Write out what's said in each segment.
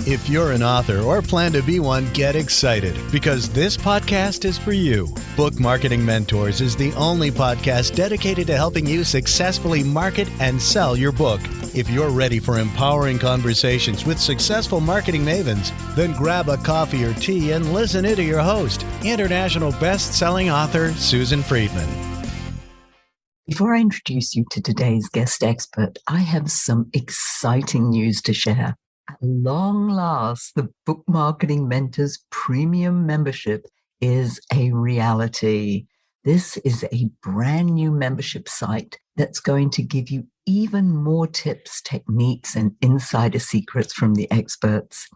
If you're an author or plan to be one, get excited because this podcast is for you. Book Marketing Mentors is the only podcast dedicated to helping you successfully market and sell your book. If you're ready for empowering conversations with successful marketing mavens, then grab a coffee or tea and listen in to your host, international best-selling author Susan Friedman. Before I introduce you to today's guest expert, I have some exciting news to share. At long last, the Book Marketing Mentors Premium membership is a reality. This is a brand new membership site that's going to give you even more tips, techniques, and insider secrets from the experts.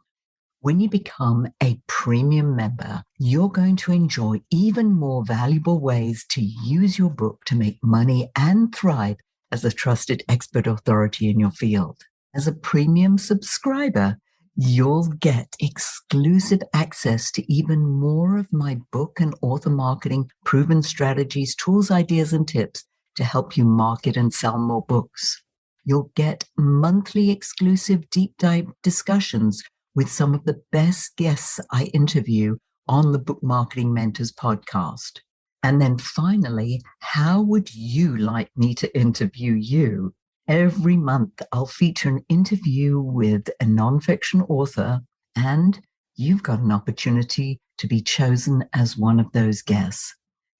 When you become a premium member, you're going to enjoy even more valuable ways to use your book to make money and thrive as a trusted expert authority in your field. As a premium subscriber, you'll get exclusive access to even more of my book and author marketing proven strategies, tools, ideas, and tips to help you market and sell more books. You'll get monthly exclusive deep dive discussions with some of the best guests I interview on the Book Marketing Mentors podcast. And then finally, how would you like me to interview you? Every month, I'll feature an interview with a nonfiction author, and you've got an opportunity to be chosen as one of those guests.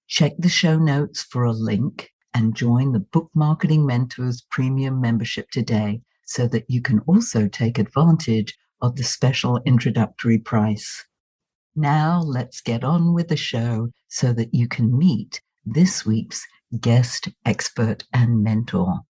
Check the show notes for a link and join the Book Marketing Mentors Premium membership today so that you can also take advantage of the special introductory price. Now, let's get on with the show so that you can meet this week's guest expert and mentor.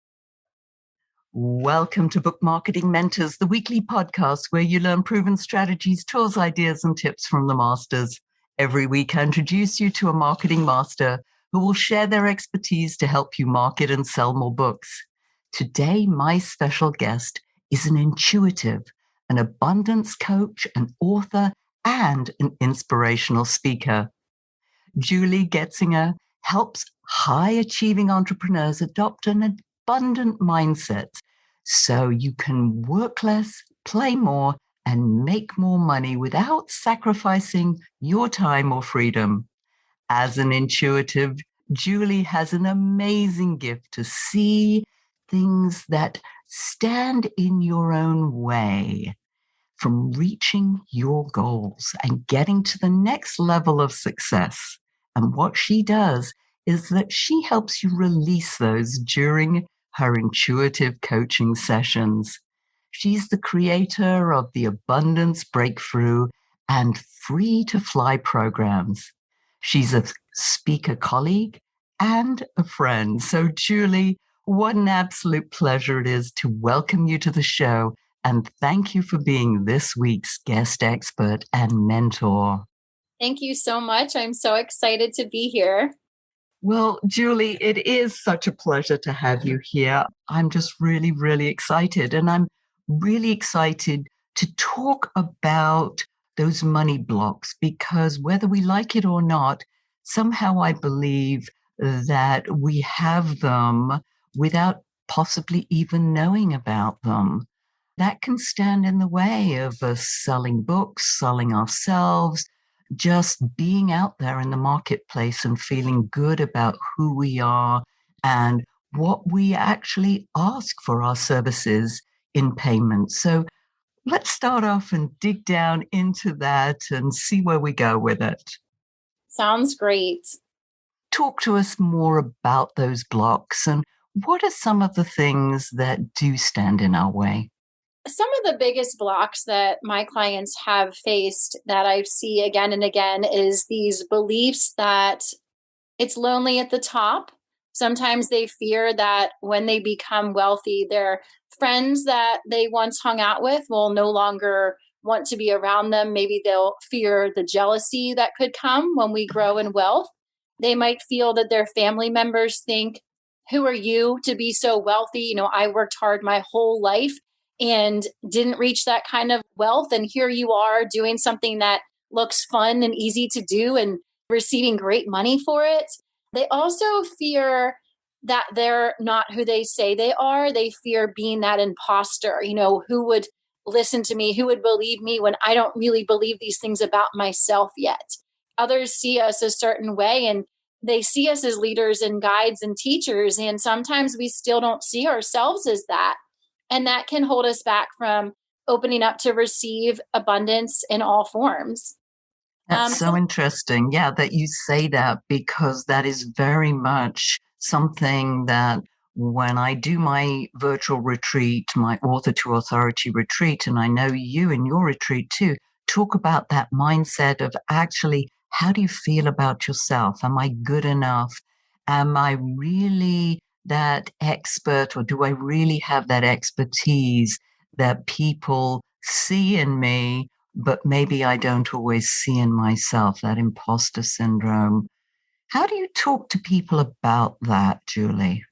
Welcome to Book Marketing Mentors, the weekly podcast where you learn proven strategies, tools, ideas, and tips from the masters. Every week, I introduce you to a marketing master who will share their expertise to help you market and sell more books. Today, my special guest is an intuitive, an abundance coach, an author, and an inspirational speaker. Julie Goetzinger helps high-achieving entrepreneurs adopt an abundant mindset so you can work less, play more, and make more money without sacrificing your time or freedom. As an intuitive, Julie has an amazing gift to see things that stand in your own way from reaching your goals and getting to the next level of success. And what she does is that she helps you release those during her intuitive coaching sessions. She's the creator of the Abundance Breakthrough and Free to Fly programs. She's a speaker colleague and a friend. So, Julie, what an absolute pleasure it is to welcome you to the show. And thank you for being this week's guest expert and mentor. Thank you so much. I'm so excited to be here. Well, Julie, it is such a pleasure to have you here. I'm just really, really excited. And I'm really excited to talk about those money blocks because whether we like it or not, somehow I believe that we have them without possibly even knowing about them. That can stand in the way of us selling books, selling ourselves, just being out there in the marketplace and feeling good about who we are and what we actually ask for our services in payment. So let's start off and dig down into that and see where we go with it. Sounds great. Talk to us more about those blocks and what are some of the things that do stand in our way? Some of the biggest blocks that my clients have faced that I see again and again is these beliefs that it's lonely at the top. Sometimes they fear that when they become wealthy, their friends that they once hung out with will no longer want to be around them. Maybe they'll fear the jealousy that could come when we grow in wealth. They might feel that their family members think, who are you to be so wealthy? You know, I worked hard my whole life and didn't reach that kind of wealth. And here you are doing something that looks fun and easy to do and receiving great money for it. They also fear that they're not who they say they are. They fear being that imposter, you know, who would listen to me, who would believe me when I don't really believe these things about myself yet. Others see us a certain way and they see us as leaders and guides and teachers. And sometimes we still don't see ourselves as that. And that can hold us back from opening up to receive abundance in all forms. That's so interesting. Yeah, that you say that, because that is very much something that when I do my virtual retreat, my author to authority retreat, and I know you in your retreat too, talk about that mindset of actually, how do you feel about yourself? Am I good enough? Am I really that expert, or do I really have that expertise that people see in me, but maybe I don't always see in myself, that imposter syndrome? How do you talk to people about that, Julie?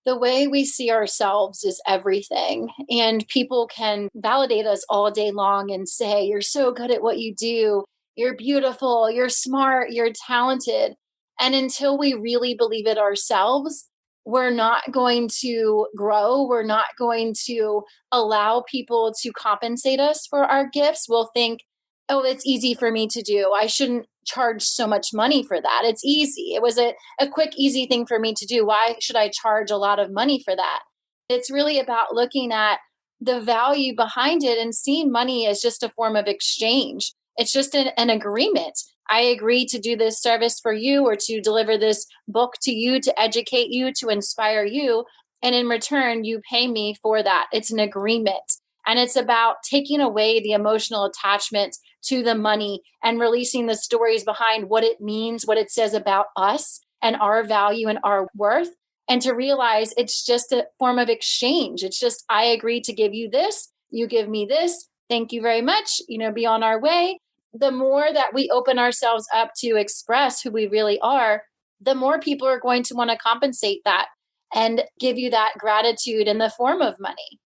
The way we see ourselves is everything. And people can validate us all day long and say, you're so good at what you do. You're beautiful. You're smart. You're talented. And until we really believe it ourselves, we're not going to grow. We're not going to allow people to compensate us for our gifts. We'll think, oh, it's easy for me to do. I shouldn't charge so much money for that. It's easy. It was a quick, easy thing for me to do. Why should I charge a lot of money for that? It's really about looking at the value behind it and seeing money as just a form of exchange. It's just an agreement. I agree to do this service for you, or to deliver this book to you, to educate you, to inspire you. And in return, you pay me for that. It's an agreement. And it's about taking away the emotional attachment to the money and releasing the stories behind what it means, what it says about us and our value and our worth. And to realize it's just a form of exchange. It's just, I agree to give you this, you give me this. Thank you very much. Be on our way. The more that we open ourselves up to express who we really are, the more people are going to want to compensate that and give you that gratitude in the form of money.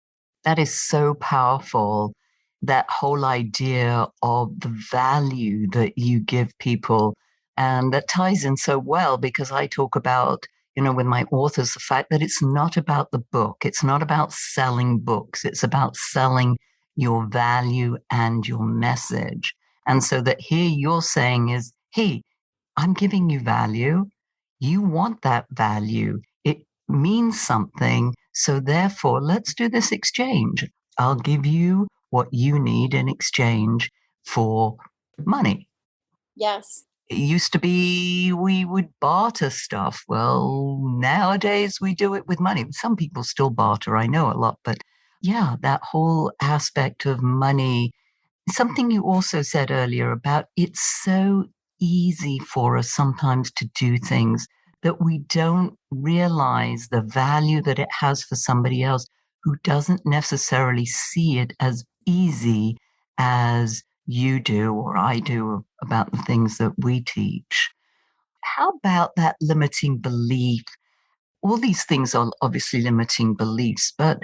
That is so powerful. That whole idea of the value that you give people. And that ties in so well, because I talk about, with my authors, the fact that it's not about the book. It's not about selling books. It's about selling your value and your message. And so that here you're saying is, hey, I'm giving you value. You want that value. It means something. So therefore, let's do this exchange. I'll give you what you need in exchange for money. Yes. It used to be we would barter stuff. Well, nowadays we do it with money. Some people still barter, I know a lot, but yeah, that whole aspect of money. Something you also said earlier about it's so easy for us sometimes to do things that we don't realize the value that it has for somebody else who doesn't necessarily see it as easy as you do or I do about the things that we teach. How about that limiting belief? All these things are obviously limiting beliefs, but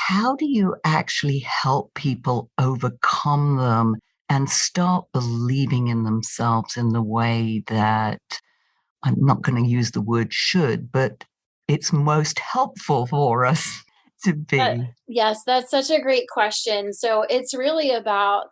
how do you actually help people overcome them and start believing in themselves in the way that, I'm not going to use the word should, but it's most helpful for us to be? Yes, that's such a great question. So it's really about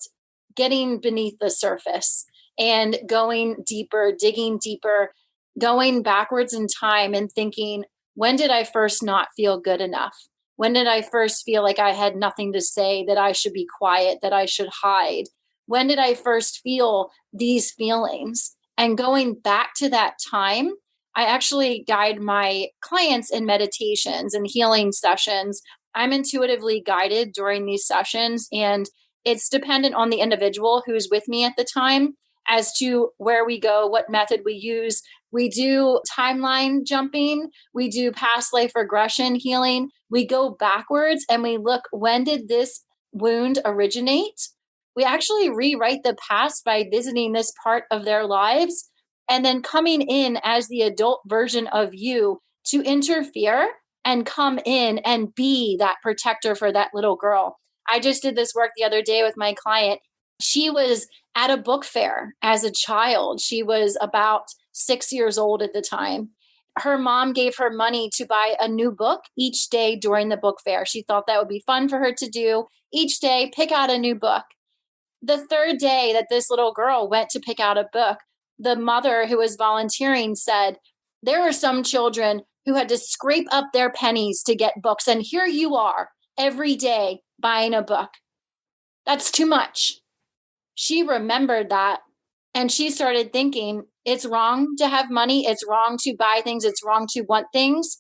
getting beneath the surface and going deeper, digging deeper, going backwards in time and thinking, when did I first not feel good enough? When did I first feel like I had nothing to say, that I should be quiet, that I should hide? When did I first feel these feelings? And going back to that time, I actually guide my clients in meditations and healing sessions. I'm intuitively guided during these sessions, and it's dependent on the individual who's with me at the time as to where we go, what method we use. We do timeline jumping, we do past life regression healing. We go backwards and we look, when did this wound originate? We actually rewrite the past by visiting this part of their lives and then coming in as the adult version of you to interfere and come in and be that protector for that little girl. I just did this work the other day with my client. She was at a book fair as a child. She was about 6 years old at the time. her mom gave her money to buy a new book each day during the book fair. She thought that would be fun for her to do each day, pick out a new book. The third day that this little girl went to pick out a book, the mother who was volunteering said, there are some children who had to scrape up their pennies to get books. And here you are every day buying a book. That's too much. She remembered that. And she started thinking, it's wrong to have money. It's wrong to buy things. It's wrong to want things.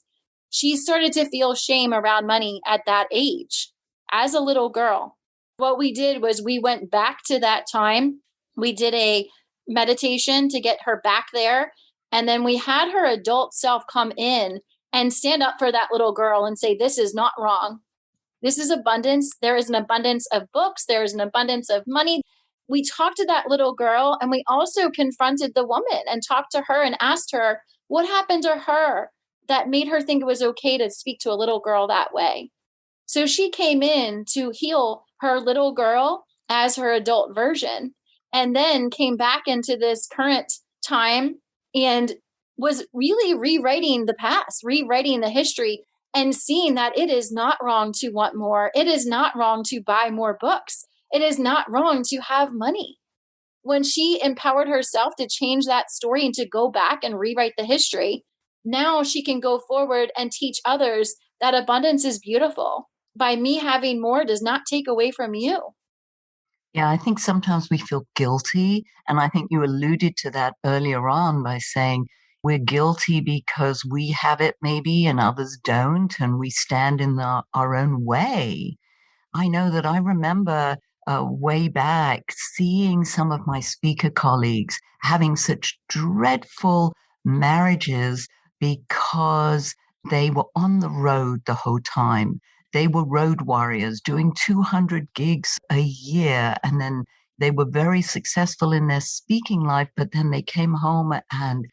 She started to feel shame around money at that age as a little girl. What we did was we went back to that time. We did a meditation to get her back there. And then we had her adult self come in and stand up for that little girl and say, this is not wrong. This is abundance. There is an abundance of books. There is an abundance of money. We talked to that little girl, and we also confronted the woman and talked to her and asked her what happened to her that made her think it was okay to speak to a little girl that way. So she came in to heal her little girl as her adult version, and then came back into this current time and was really rewriting the past, rewriting the history, and seeing that it is not wrong to want more. It is not wrong to buy more books. It is not wrong to have money. When she empowered herself to change that story and to go back and rewrite the history, now she can go forward and teach others that abundance is beautiful. By me having more does not take away from you. Yeah, I think sometimes we feel guilty. And I think you alluded to that earlier on by saying we're guilty because we have it maybe and others don't, and we stand in our own way. I know that I remember way back seeing some of my speaker colleagues having such dreadful marriages because they were on the road the whole time. They were road warriors doing 200 gigs a year. And then they were very successful in their speaking life, but then they came home and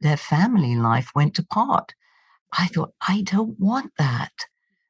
their family life went apart. I thought, I don't want that.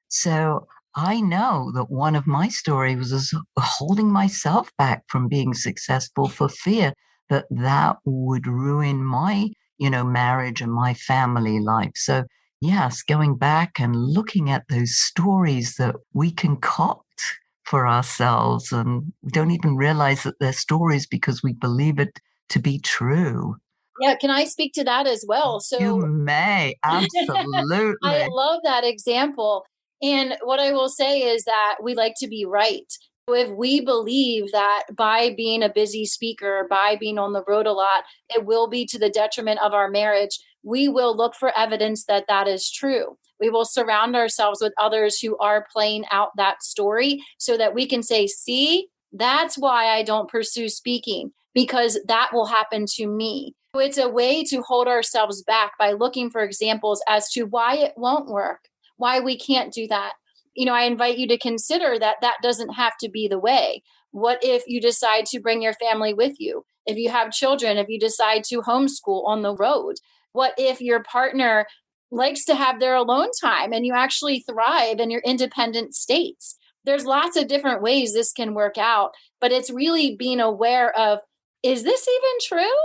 So I know that one of my stories was holding myself back from being successful for fear that that would ruin my, marriage and my family life. So yes, going back and looking at those stories that we concoct for ourselves, and we don't even realize that they're stories because we believe it to be true. Yeah, can I speak to that as well? So You may, absolutely. I love that example. And what I will say is that we like to be right. If we believe that by being a busy speaker, by being on the road a lot, it will be to the detriment of our marriage, we will look for evidence that that is true. We will surround ourselves with others who are playing out that story so that we can say, see, that's why I don't pursue speaking, because that will happen to me. It's a way to hold ourselves back by looking for examples as to why it won't work, why we can't do that. I invite you to consider that that doesn't have to be the way. What if you decide to bring your family with you? If you have children, if you decide to homeschool on the road? What if your partner likes to have their alone time and you actually thrive in your independent states? There's lots of different ways this can work out, but it's really being aware of, is this even true?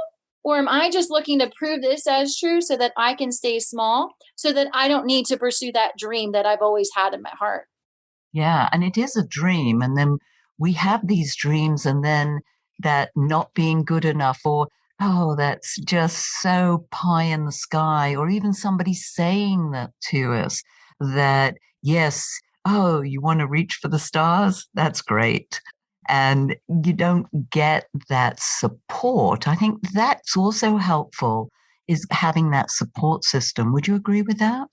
Or am I just looking to prove this as true so that I can stay small, so that I don't need to pursue that dream that I've always had in my heart? Yeah, and it is a dream. And then we have these dreams, and then that not being good enough, or, oh, that's just so pie in the sky, or even somebody saying that to us that, yes, oh, you want to reach for the stars? That's great. And you don't get that support. I think that's also helpful, is having that support system. Would you agree with that?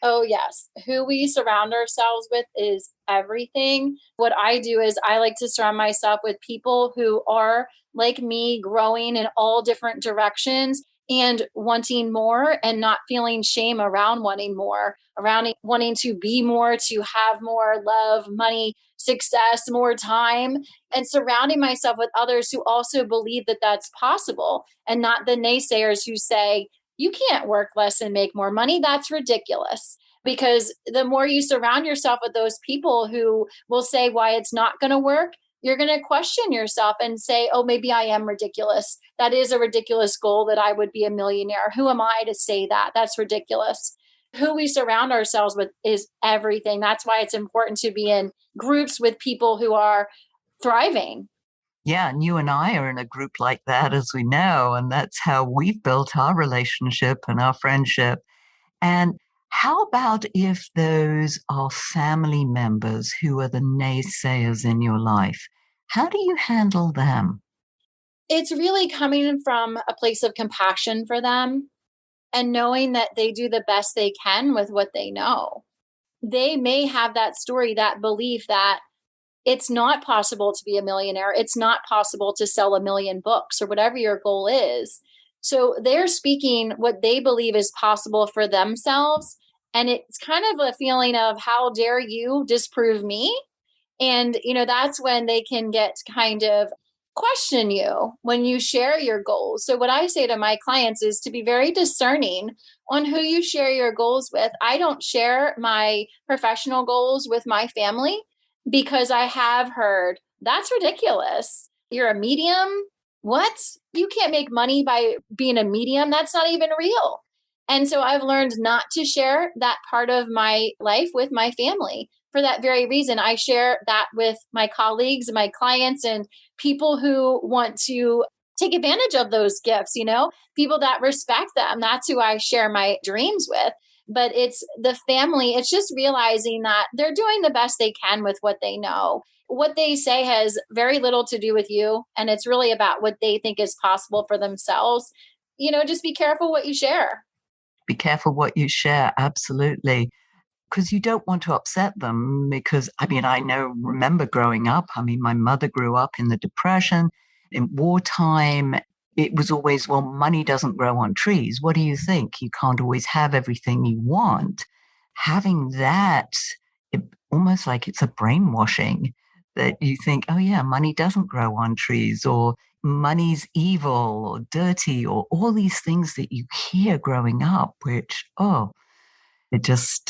Oh, yes. Who we surround ourselves with is everything. What I do is I like to surround myself with people who are like me, growing in all different directions and wanting more and not feeling shame around wanting more, around wanting to be more, to have more love, money, success, more time, and surrounding myself with others who also believe that that's possible, and not the naysayers who say, you can't work less and make more money. That's ridiculous. Because the more you surround yourself with those people who will say why it's not going to work, you're going to question yourself and say, oh, maybe I am ridiculous. That is a ridiculous goal that I would be a millionaire. Who am I to say that? That's ridiculous. Who we surround ourselves with is everything. That's why it's important to be in groups with people who are thriving. Yeah, and you and I are in a group like that, as we know, and that's how we've built our relationship and our friendship. And how about if those are family members who are the naysayers in your life? How do you handle them? It's really coming from a place of compassion for them and knowing that they do the best they can with what they know. They may have that story, that belief that it's not possible to be a millionaire. It's not possible to sell 1,000,000 books or whatever your goal is. So they're speaking what they believe is possible for themselves. And it's kind of a feeling of, how dare you disprove me? And, that's when they can get kind of question you when you share your goals. So, what I say to my clients is to be very discerning on who you share your goals with. I don't share my professional goals with my family because I have heard that's ridiculous. You're a medium. What? You can't make money by being a medium. That's not even real. And so I've learned not to share that part of my life with my family for that very reason. I share that with my colleagues, my clients, and people who want to take advantage of those gifts, people that respect them. That's who I share my dreams with. But it's the family, it's just realizing that they're doing the best they can with what they know. What they say has very little to do with you. And it's really about what they think is possible for themselves. Just be careful what you share. Be careful what you share. Absolutely. Because you don't want to upset them. Because, remember growing up, my mother grew up in the Depression, in wartime. It was always, well, money doesn't grow on trees. What do you think? You can't always have everything you want. Having that, almost like it's a brainwashing that you think, oh yeah, money doesn't grow on trees, or money's evil or dirty, or all these things that you hear growing up, which, it just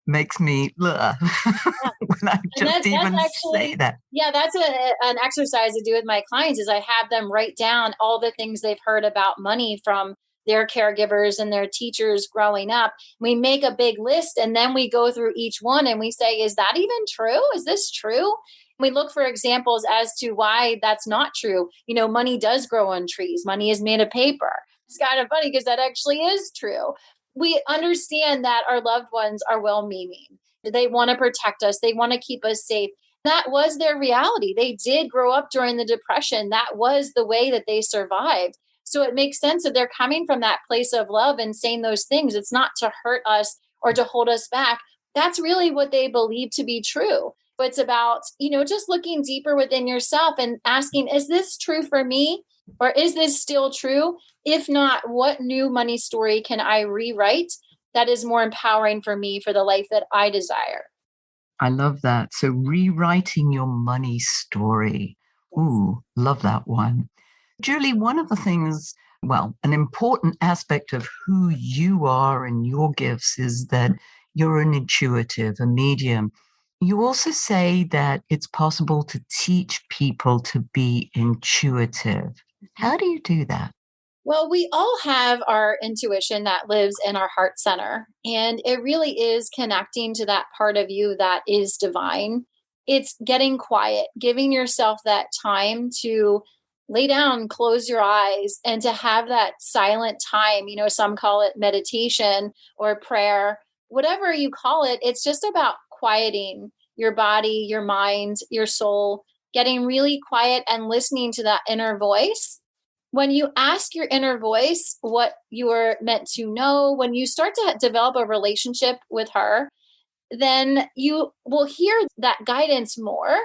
makes me when I just even say that. Yeah, that's an exercise I do with my clients is I have them write down all the things they've heard about money from their caregivers and their teachers growing up. We make a big list and then we go through each one and we say, is that even true? Is this true? We look for examples as to why that's not true. Money does grow on trees. Money is made of paper. It's kind of funny because that actually is true. We understand that our loved ones are well-meaning. They want to protect us. They want to keep us safe. That was their reality. They did grow up during the Depression. That was the way that they survived. So it makes sense that they're coming from that place of love and saying those things. It's not to hurt us or to hold us back. That's really what they believe to be true. But it's about, just looking deeper within yourself and asking, is this true for me? Or is this still true? If not, what new money story can I rewrite that is more empowering for me for the life that I desire? I love that. So rewriting your money story. Ooh, love that one. Julie, one of the things, an important aspect of who you are and your gifts is that you're an intuitive, a medium. You also say that it's possible to teach people to be intuitive. How do you do that? Well, we all have our intuition that lives in our heart center, and it really is connecting to that part of you that is divine. It's getting quiet, giving yourself that time to lay down, close your eyes, and to have that silent time. Some call it meditation or prayer, whatever you call it. It's just about quieting your body, your mind, your soul, getting really quiet and listening to that inner voice. When you ask your inner voice what you are meant to know, when you start to develop a relationship with her, then you will hear that guidance more.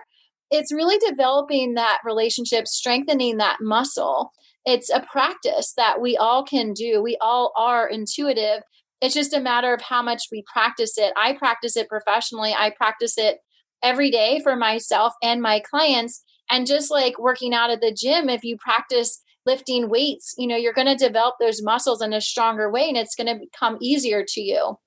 It's really developing that relationship, strengthening that muscle. It's a practice that we all can do. We all are intuitive. It's just a matter of how much we practice it. I practice it professionally. I practice it every day for myself and my clients. And just like working out at the gym, if you practice lifting weights, you're going to develop those muscles in a stronger way and it's going to become easier to you.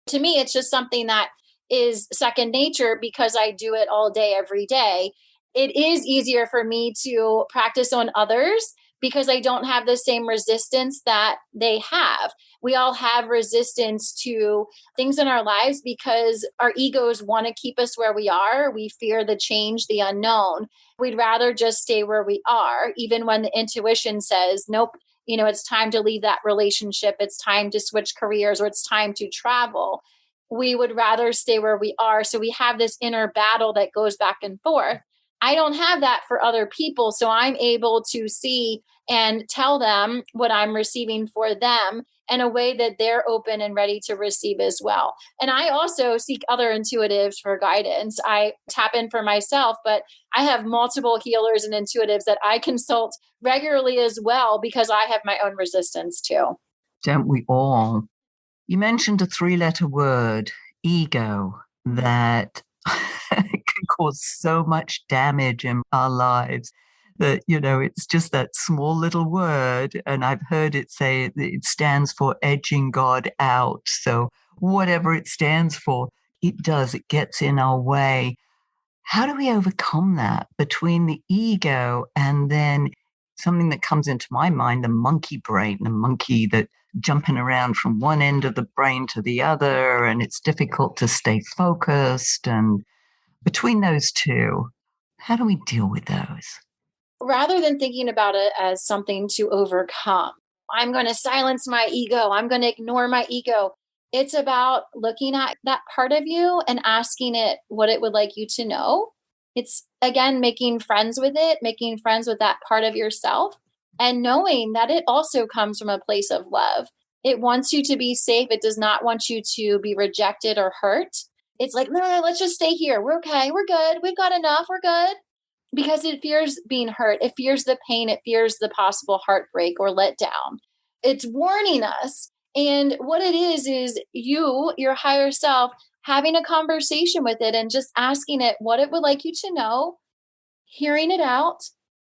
To me, it's just something that is second nature because I do it all day, every day. it is easier for me to practice on others because I don't have the same resistance that they have. We all have resistance to things in our lives because our egos want to keep us where we are. We fear the change, the unknown. We'd rather just stay where we are, even when the intuition says, nope, it's time to leave that relationship. It's time to switch careers, or it's time to travel. We would rather stay where we are. So we have this inner battle that goes back and forth. I don't have that for other people. So I'm able to see and tell them what I'm receiving for them in a way that they're open and ready to receive as well. And I also seek other intuitives for guidance. I tap in for myself, but I have multiple healers and intuitives that I consult regularly as well because I have my own resistance too. Don't we all? You mentioned a 3-letter word, ego, that can cause so much damage in our lives that, it's just that small little word. And I've heard it say it stands for edging God out. So whatever it stands for, it gets in our way. How do we overcome that between the ego and then something that comes into my mind, the monkey brain, the monkey that jumping around from one end of the brain to the other, and it's difficult to stay focused. And between those two, how do we deal with those? Rather than thinking about it as something to overcome, I'm going to silence my ego, I'm going to ignore my ego. It's about looking at that part of you and asking it what it would like you to know. It's, again, making friends with it, making friends with that part of yourself, and knowing that it also comes from a place of love. It wants you to be safe. It does not want you to be rejected or hurt. It's like, no, let's just stay here. We're okay. We're good. We've got enough. We're good. Because it fears being hurt. It fears the pain. It fears the possible heartbreak or letdown. It's warning us. And what it is you, your higher self, having a conversation with it and just asking it what it would like you to know, hearing it out.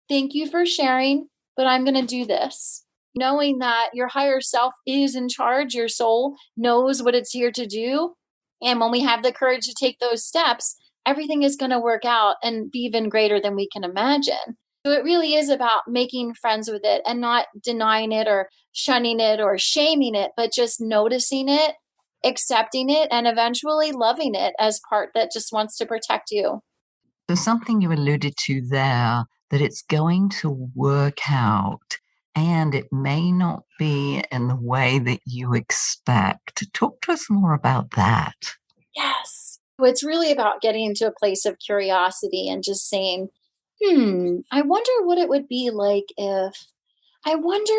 Thank you for sharing, but I'm going to do this. Knowing that your higher self is in charge, your soul knows what it's here to do. And when we have the courage to take those steps, everything is going to work out and be even greater than we can imagine. So it really is about making friends with it and not denying it or shunning it or shaming it, but just noticing it, accepting it, and eventually loving it as part that just wants to protect you. There's something you alluded to there, that it's going to work out and it may not be in the way that you expect. Talk to us more about that. Yes. It's really about getting into a place of curiosity and just saying, I wonder what it would be like if, I wonder,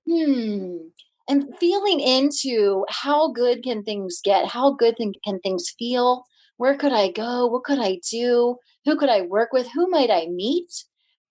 and feeling into how good can things get? How good can things feel? Where could I go? What could I do? Who could I work with? Who might I meet?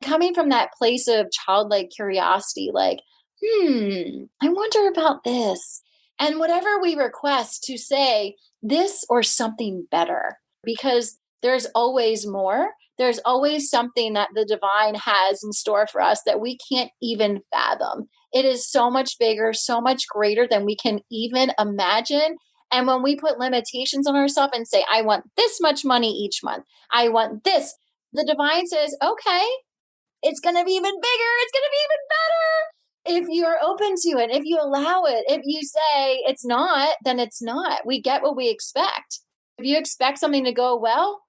Coming from that place of childlike curiosity, like, I wonder about this. And whatever we request to say, this or something better, because there's always more. There's always something that the divine has in store for us that we can't even fathom. It is so much bigger, so much greater than we can even imagine. And when we put limitations on ourselves and say, I want this much money each month, I want this, the divine says, okay, it's going to be even bigger. It's going to be even better. If you're open to it, if you allow it, if you say it's not, then it's not. We get what we expect. If you expect something to go well,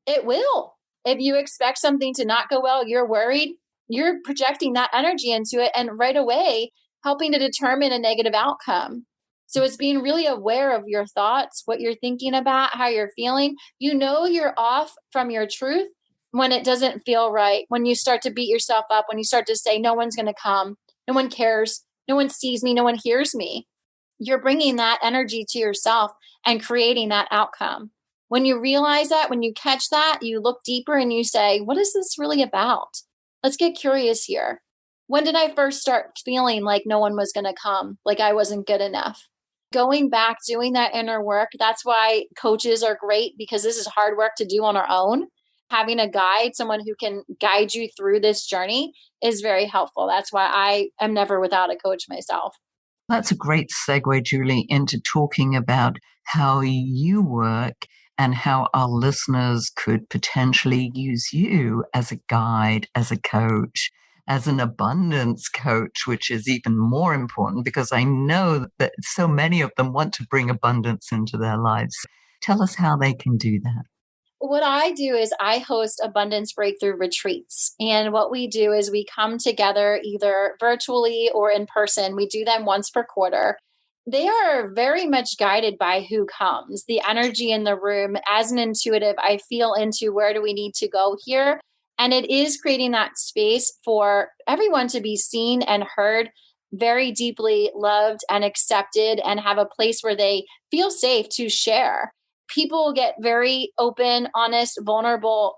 it will. If you expect something to not go well, you're worried, you're projecting that energy into it and right away helping to determine a negative outcome. So it's being really aware of your thoughts, what you're thinking about, how you're feeling. You know you're off from your truth when it doesn't feel right, when you start to beat yourself up, when you start to say, no one's going to come, no one cares, no one sees me, no one hears me. You're bringing that energy to yourself and creating that outcome. When you realize that, when you catch that, you look deeper and you say, what is this really about? Let's get curious here. When did I first start feeling like no one was going to come, like I wasn't good enough? Going back, doing that inner work, that's why coaches are great, because this is hard work to do on our own. Having a guide, someone who can guide you through this journey, is very helpful. That's why I am never without a coach myself. That's a great segue, Julie, into talking about how you work and how our listeners could potentially use you as a guide, as a coach, as an abundance coach, which is even more important because I know that so many of them want to bring abundance into their lives. Tell us how they can do that. What I do is I host abundance breakthrough retreats. And what we do is we come together either virtually or in person. We do them once per quarter. They are very much guided by who comes, the energy in the room. As an intuitive, I feel into where do we need to go here. And it is creating that space for everyone to be seen and heard, very deeply loved and accepted, and have a place where they feel safe to share. People get very open, honest, vulnerable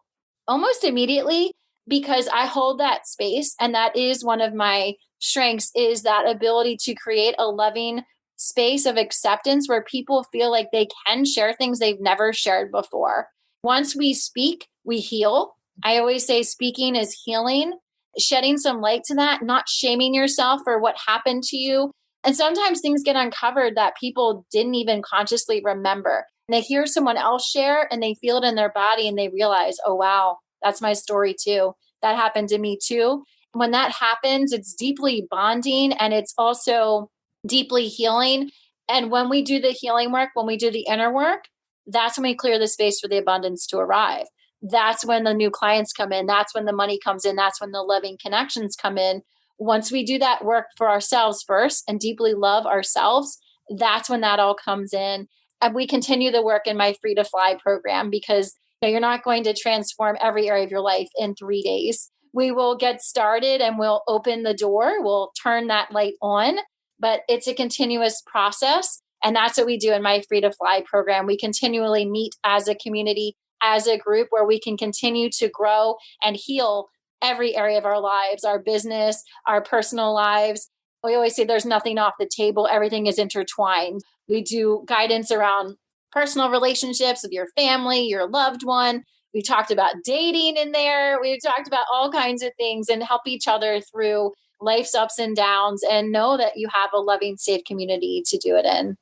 almost immediately because I hold that space. And that is one of my strengths, is that ability to create a loving space of acceptance where people feel like they can share things they've never shared before. Once we speak, we heal. I always say speaking is healing, shedding some light to that, not shaming yourself for what happened to you. And sometimes things get uncovered that people didn't even consciously remember. And they hear someone else share and they feel it in their body and they realize, oh, wow, that's my story too. That happened to me too. When that happens, it's deeply bonding and it's also deeply healing. And when we do the healing work, when we do the inner work, that's when we clear the space for the abundance to arrive. That's when the new clients come in. That's when the money comes in. That's when the loving connections come in. Once we do that work for ourselves first and deeply love ourselves, that's when that all comes in. And we continue the work in my Free to Fly program because you're not going to transform every area of your life in 3 days. We will get started and we'll open the door. We'll turn that light on, but it's a continuous process. And that's what we do in my Free to Fly program. We continually meet as a community, as a group, where we can continue to grow and heal every area of our lives, our business, our personal lives. We always say there's nothing off the table. Everything is intertwined. We do guidance around personal relationships with your family, your loved one. We talked about dating in there. We've talked about all kinds of things and help each other through life's ups and downs and know that you have a loving, safe community to do it in.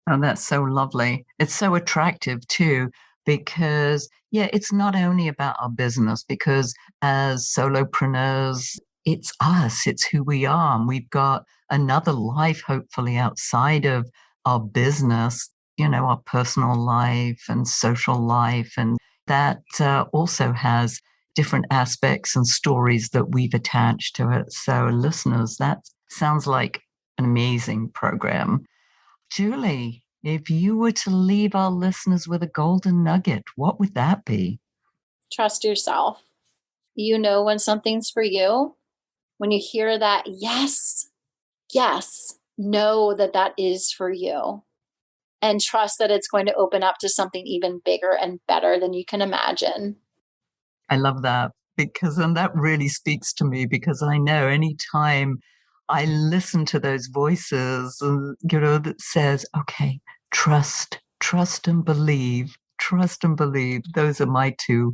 Oh, that's so lovely. It's so attractive too, because it's not only about our business, because as solopreneurs, it's us, it's who we are. And we've got another life, hopefully, outside of our business, our personal life and social life. And that also has different aspects and stories that we've attached to it. So listeners, that sounds like an amazing program. Julie, if you were to leave our listeners with a golden nugget, what would that be? Trust yourself. You know when something's for you. When you hear that, yes, know that that is for you. And trust that it's going to open up to something even bigger and better than you can imagine. I love that and that really speaks to me because I know anytime I listen to those voices, that says, okay, trust and believe, trust and believe. Those are my two.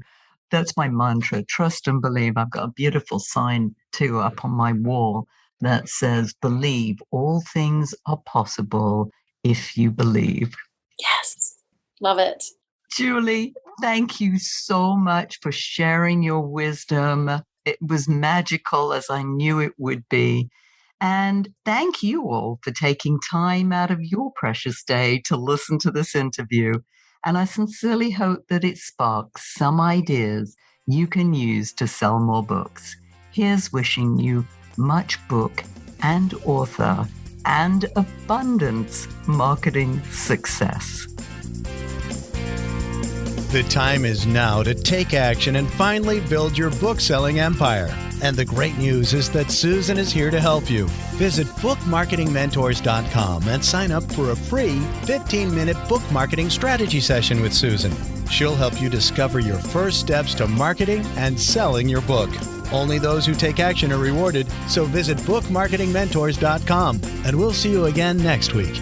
That's my mantra, trust and believe. I've got a beautiful sign too up on my wall that says, believe all things are possible if you believe. Yes. Love it. Julie, thank you so much for sharing your wisdom. It was magical as I knew it would be. And thank you all for taking time out of your precious day to listen to this interview. And I sincerely hope that it sparks some ideas you can use to sell more books. Here's wishing you much book and author and abundance marketing success. The time is now to take action and finally build your book-selling empire. And the great news is that Susan is here to help you. Visit bookmarketingmentors.com and sign up for a free 15-minute book marketing strategy session with Susan. She'll help you discover your first steps to marketing and selling your book. Only those who take action are rewarded, so visit bookmarketingmentors.com, and we'll see you again next week.